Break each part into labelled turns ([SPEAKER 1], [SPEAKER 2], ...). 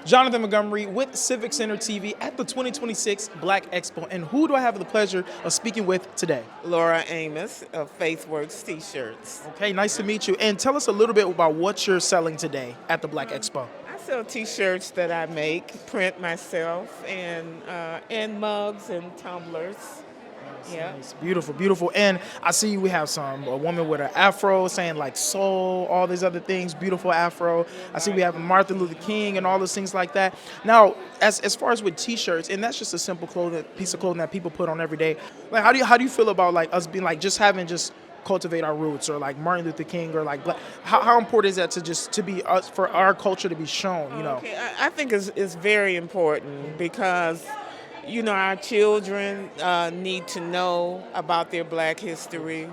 [SPEAKER 1] Jonathan Montgomery with Civic Center TV at the 2026 Black Expo. And who do I have the pleasure of speaking with today?
[SPEAKER 2] Laura Amos of FaithWorks T-shirts.
[SPEAKER 1] Okay, nice to meet you. And tell us a little bit about what you're selling today at the Black Expo.
[SPEAKER 2] I sell T-shirts that I make, print myself, and mugs and tumblers. Yeah.
[SPEAKER 1] Nice. Beautiful, beautiful. And I see we have a woman with an afro saying like soul, all these other things, beautiful afro. I see we have Martin Luther King and all those things like that. Now, as far as with t-shirts, and that's just a simple piece of clothing that people put on every day. Like how do you feel about like us being like just cultivate our roots, or like Martin Luther King, or like black, how important is that to be us, for our culture to be shown, you know?
[SPEAKER 2] Okay, I think it's very important because our children need to know about their Black history,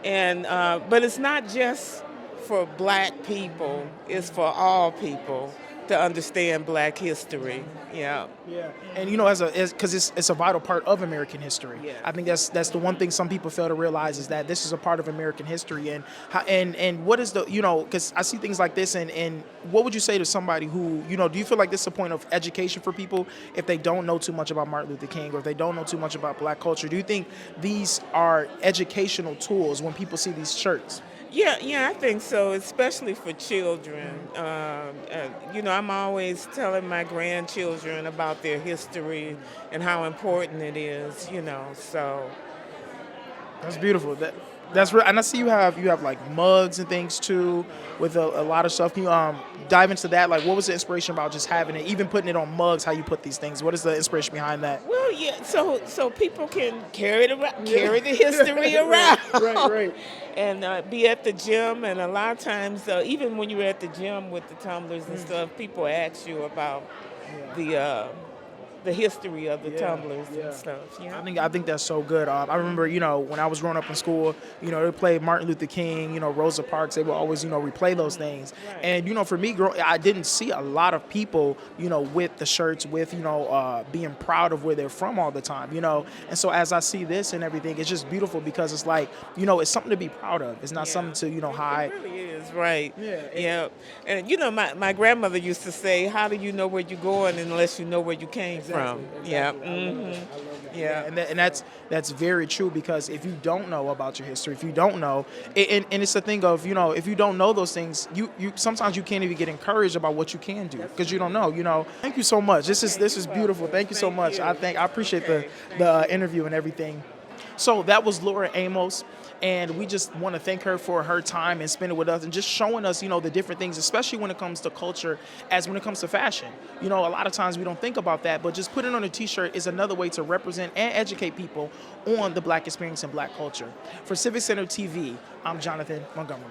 [SPEAKER 2] and but it's not just for Black people; it's for all people to understand Black history. Yeah.
[SPEAKER 1] Yeah, and because it's a vital part of American history.
[SPEAKER 2] Yeah.
[SPEAKER 1] I think that's the one thing some people fail to realize, is that this is a part of American history, and what is the because I see things like this, and what would you say to somebody who do you feel like this is a point of education for people if they don't know too much about Martin Luther King, or if they don't know too much about Black culture? Do you think these are educational tools when people see these shirts?
[SPEAKER 2] Yeah, I think so, especially for children. I'm always telling my grandchildren about their history and how important it is, so.
[SPEAKER 1] That's beautiful. That's real. And I see you have like mugs and things too, with a lot of stuff. Can you dive into that? Like, what was the inspiration about just having it, even putting it on mugs? How you put these things? What is the inspiration behind that?
[SPEAKER 2] Well, yeah, so people can carry it around, carry the history around,
[SPEAKER 1] right.
[SPEAKER 2] and be at the gym. And a lot of times, even when you're at the gym with the tumblers and stuff, people ask you about the history of the tumblers and stuff. Yeah.
[SPEAKER 1] I think that's so good. I remember, when I was growing up in school, they played Martin Luther King, Rosa Parks. They would always, replay those things.
[SPEAKER 2] Right.
[SPEAKER 1] And for me, I didn't see a lot of people, with the shirts, with being proud of where they're from all the time. And so as I see this and everything, it's just beautiful, because it's like, it's something to be proud of. It's not something to hide.
[SPEAKER 2] It really is, right?
[SPEAKER 1] Yeah.
[SPEAKER 2] And my grandmother used to say, "How do you know where you're going unless you know where you came from?"
[SPEAKER 1] Exactly.
[SPEAKER 2] Yeah.
[SPEAKER 1] I love that.
[SPEAKER 2] Yeah.
[SPEAKER 1] And that's very true, because if you don't know about your history, if you don't know, and it's a thing of, if you don't know those things, you sometimes you can't even get encouraged about what you can do, because you don't know. Thank you so much. This is beautiful. Thank you so much. I appreciate the interview and everything. So that was Laura Amos, and we just want to thank her for her time and spending with us and just showing us, the different things, especially when it comes to culture, as when it comes to fashion. A lot of times we don't think about that, but just putting on a t-shirt is another way to represent and educate people on the Black experience and Black culture. For Civic Center TV, I'm Jonathan Montgomery.